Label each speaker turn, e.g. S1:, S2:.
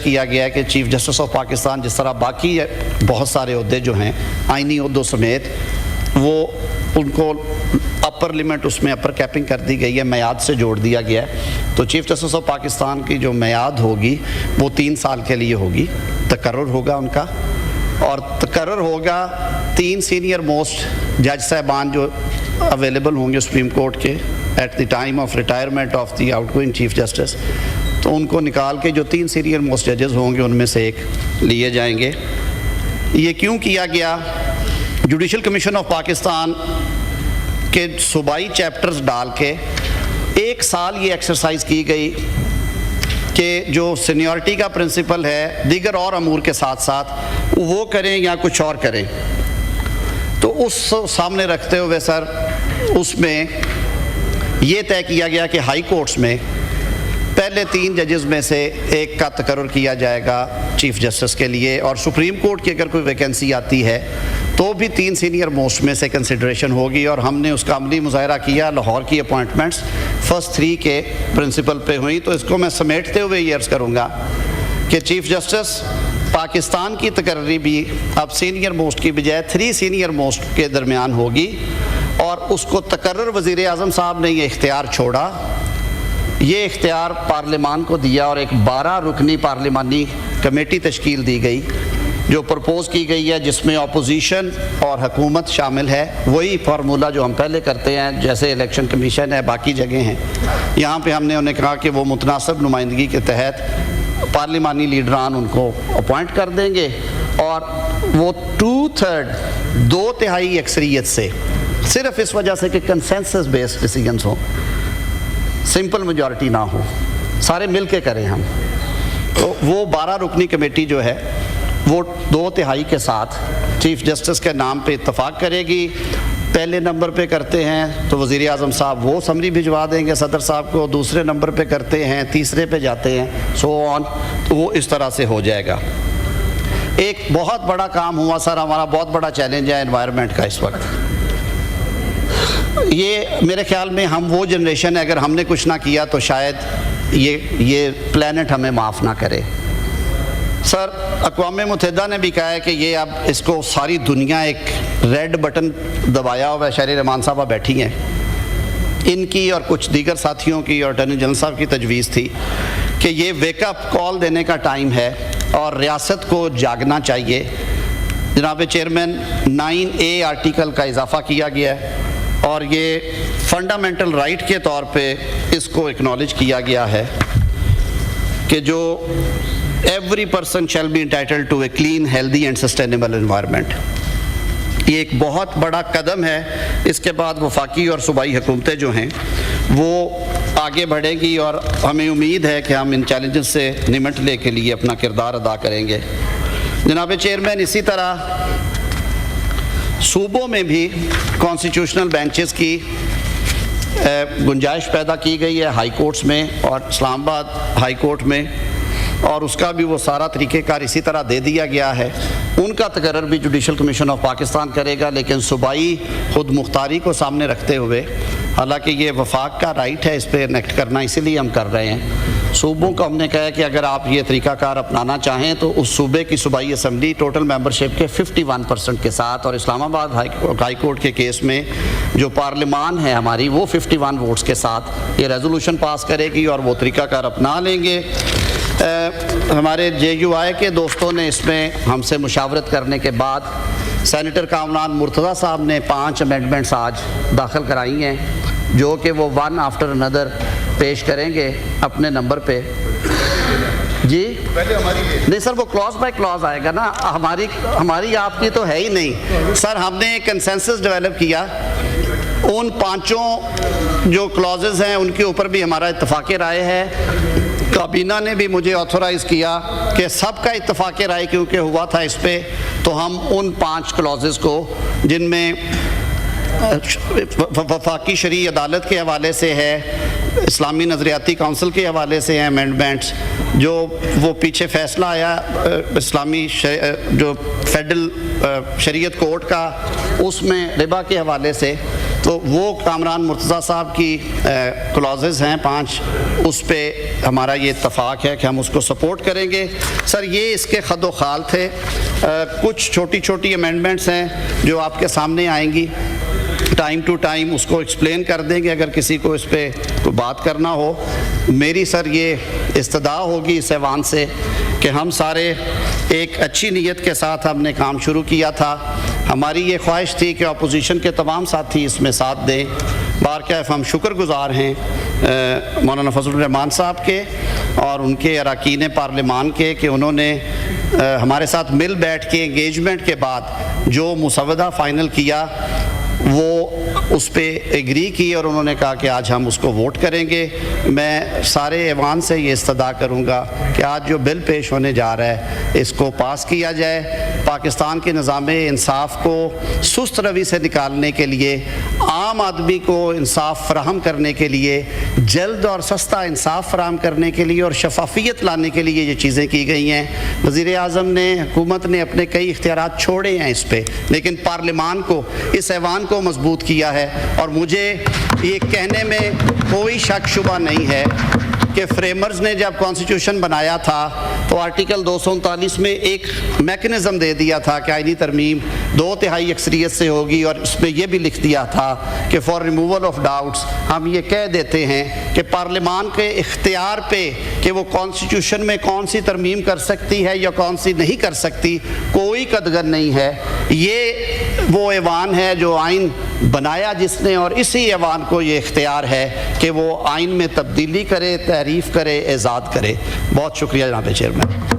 S1: کیا گیا ہے کہ چیف جسٹس آف پاکستان جس طرح باقی بہت سارے عہدے جو ہیں آئینی عہدوں سمیت وہ ان کو اپر لیمٹ اس میں اپر کیپنگ کر دی گئی ہے، میعاد سے جوڑ دیا گیا ہے. تو چیف جسٹس آف پاکستان کی جو میعاد ہوگی وہ 3 سال کے لیے ہوگی، تقرر ہوگا ان کا، اور تقرر ہوگا 3 سینئر موسٹ جج صاحبان جو اویلیبل ہوں گے سپریم کورٹ کے at the time of retirement of the outgoing chief justice. تو ان کو نکال کے جو 3 سینئر موسٹ ججز ہوں گے ان میں سے ایک لیے جائیں گے. یہ کیوں کیا گیا؟ جوڈیشل کمیشن آف پاکستان کے صوبائی چیپٹرز ڈال کے 1 سال یہ ایکسرسائز کی گئی کہ جو سینیورٹی کا پرنسپل ہے دیگر اور امور کے ساتھ ساتھ وہ کریں یا کچھ اور کریں. تو اس سامنے رکھتے ہوئے سر اس میں یہ طے کیا گیا کہ ہائی کورٹس میں پہلے 3 ججز میں سے ایک کا تقرر کیا جائے گا چیف جسٹس کے لیے، اور سپریم کورٹ کی اگر کوئی ویکینسی آتی ہے تو بھی 3 سینئر موسٹ میں سے کنسیڈریشن ہوگی. اور ہم نے اس کا عملی مظاہرہ کیا، لاہور کی اپوائنٹمنٹس فرسٹ 3 کے پرنسپل پہ ہوئی. تو اس کو میں سمیٹتے ہوئے یہ عرض کروں گا کہ چیف جسٹس پاکستان کی تقرری بھی اب سینئر موسٹ کی بجائے 3 سینئر موسٹ کے درمیان ہوگی، اور اس کو تقرر وزیر اعظم صاحب نے یہ اختیار چھوڑا، یہ اختیار پارلیمان کو دیا، اور ایک 12 رکنی پارلیمانی کمیٹی تشکیل دی گئی جو پرپوز کی گئی ہے، جس میں اپوزیشن اور حکومت شامل ہے. وہی فارمولہ جو ہم پہلے کرتے ہیں جیسے الیکشن کمیشن ہے باقی جگہ ہیں. یہاں پہ ہم نے انہیں کہا کہ وہ متناسب نمائندگی کے تحت پارلیمانی لیڈران ان کو اپوائنٹ کر دیں گے، اور وہ 2/3 اکثریت سے، صرف اس وجہ سے کہ کنسنسس بیسڈ ڈیسیجنز ہوں، سمپل میجورٹی نہ ہو، سارے مل کے کریں ہم. تو وہ 12 رکنی کمیٹی جو ہے وہ 2/3 کے ساتھ چیف جسٹس کے نام پہ اتفاق کرے گی. پہلے نمبر پہ کرتے ہیں تو وزیر اعظم صاحب وہ سمری بھجوا دیں گے صدر صاحب کو، دوسرے نمبر پہ کرتے ہیں، تیسرے پہ جاتے ہیں، سو آن. تو وہ اس طرح سے ہو جائے گا. ایک بہت بڑا کام ہوا سر، ہمارا بہت بڑا چیلنج ہے انوائرمنٹ کا اس وقت. یہ میرے خیال میں ہم وہ جنریشن ہے، اگر ہم نے کچھ نہ کیا تو شاید یہ پلانٹ ہمیں معاف نہ کرے. سر اقوام متحدہ نے بھی کہا ہے کہ یہ اب اس کو ساری دنیا ایک ریڈ بٹن دبایا ہوا ہے. شہری رحمان صاحبہ بیٹھی ہیں، ان کی اور کچھ دیگر ساتھیوں کی اور اٹارنی جنرل صاحب کی تجویز تھی کہ یہ ویک اپ کال دینے کا ٹائم ہے اور ریاست کو جاگنا چاہیے. جناب چیئرمین 9A آرٹیکل کا اضافہ کیا گیا ہے، اور یہ فنڈامنٹل رائٹ کے طور پہ اس کو اکنالج کیا گیا ہے کہ جو every person shall be entitled to a clean healthy and sustainable environment. یہ ایک بہت بڑا قدم ہے. اس کے بعد وفاقی اور صوبائی حکومتیں جو ہیں وہ آگے بڑھیں گی، اور ہمیں امید ہے کہ ہم ان چیلنجز سے نمٹنے کے لیے اپنا کردار ادا کریں گے. جناب چیئرمین، اسی طرح صوبوں میں بھی کانسٹیٹیوشنل بینچز کی گنجائش پیدا کی گئی ہے ہائی کورٹس میں اور اسلام آباد ہائی کورٹ میں، اور اس کا بھی وہ سارا طریقہ کار اسی طرح دے دیا گیا ہے. ان کا تقرر بھی جوڈیشل کمیشن آف پاکستان کرے گا، لیکن صوبائی خود مختاری کو سامنے رکھتے ہوئے، حالانکہ یہ وفاق کا رائٹ ہے اس پہ انیکٹ کرنا، اسی لیے ہم کر رہے ہیں. صوبوں کو ہم نے کہا ہے کہ اگر آپ یہ طریقہ کار اپنانا چاہیں تو اس صوبے کی صوبائی اسمبلی ٹوٹل ممبرشپ کے 51% کے ساتھ، اور اسلام آباد ہائی کورٹ کے کیس میں جو پارلیمان ہے ہماری وہ 51 ووٹس کے ساتھ یہ ریزولوشن پاس کرے گی، اور وہ طریقہ کار اپنا لیں گے. ہمارے JUI کے دوستوں نے اس میں ہم سے مشاورت کرنے کے بعد سینیٹر کامران مرتضیٰ صاحب نے 5 امینڈمنٹس آج داخل کرائی ہیں، جو کہ وہ ون آفٹر انادر پیش کریں گے اپنے نمبر پہ. جی نہیں سر، وہ کلاز بائی کلاز آئے گا نا، ہماری آپ کی تو ہے ہی نہیں سر. ہم نے کنسنسس ڈیولپ کیا، ان 5 جو کلازز ہیں ان کے اوپر بھی ہمارا اتفاق رائے ہے. کابینہ نے بھی مجھے آتھورائز کیا کہ سب کا اتفاق رائے کیونکہ ہوا تھا اس پہ، تو ہم ان 5 کلازز کو جن میں وفاقی شرعی عدالت کے حوالے سے ہے، اسلامی نظریاتی کونسل کے حوالے سے ہیں امینڈمنٹس، جو وہ پیچھے فیصلہ آیا اسلامی جو فیڈرل شریعت کورٹ کا، اس میں ربا کے حوالے سے تو وہ کامران مرتضیٰ صاحب کی کلازز ہیں 5، اس پہ ہمارا یہ اتفاق ہے کہ ہم اس کو سپورٹ کریں گے۔ سر یہ اس کے خد و خال تھے، کچھ چھوٹی چھوٹی امینڈمنٹس ہیں جو آپ کے سامنے آئیں گی، ٹائم ٹو ٹائم اس کو ایکسپلین کر دیں گے اگر کسی کو اس پہ کوئی بات کرنا ہو۔ میری سر یہ استدعا ہوگی اس ایوان سے کہ ہم سارے ایک اچھی نیت کے ساتھ ہم نے کام شروع کیا تھا، ہماری یہ خواہش تھی کہ اپوزیشن کے تمام ساتھی اس میں ساتھ دیں۔ بارکیف ہم شکر گزار ہیں مولانا فضل الرحمان صاحب کے اور ان کے اراکین پارلیمان کے کہ انہوں نے ہمارے ساتھ مل بیٹھ کے انگیجمنٹ کے بعد جو مسودہ فائنل کیا وہ اس پہ ایگری کی اور انہوں نے کہا کہ آج ہم اس کو ووٹ کریں گے۔ میں سارے ایوان سے یہ استدعا کروں گا کہ آج جو بل پیش ہونے جا رہا ہے اس کو پاس کیا جائے۔ پاکستان کے نظام انصاف کو سست روی سے نکالنے کے لیے، عام آدمی کو انصاف فراہم کرنے کے لیے، جلد اور سستا انصاف فراہم کرنے کے لیے اور شفافیت لانے کے لیے یہ چیزیں کی گئی ہیں۔ وزیر اعظم نے، حکومت نے اپنے کئی اختیارات چھوڑے ہیں اس پہ، لیکن پارلیمان کو، اس ایوان کو مضبوط کیا ہے۔ اور مجھے یہ کہنے میں کوئی شک شبہ نہیں ہے کہ فریمرز نے جب کانسٹیٹیوشن بنایا تھا تو آرٹیکل 239 میں ایک میکنزم دے دیا تھا کہ آئینی ترمیم 2/3 اکثریت سے ہوگی، اور اس میں یہ بھی لکھ دیا تھا کہ فار ریموول آف ڈاؤٹس ہم یہ کہہ دیتے ہیں کہ پارلیمان کے اختیار پہ کہ وہ کانسٹیٹیوشن میں کون سی ترمیم کر سکتی ہے یا کون سی نہیں کر سکتی کوئی قدغن نہیں ہے۔ یہ وہ ایوان ہے جو آئین بنایا جس نے، اور اسی ایوان کو یہ اختیار ہے کہ وہ آئین میں تبدیلی کرے، تحریف کرے، ایجاد کرے۔ بہت شکریہ جناب چیئرمین۔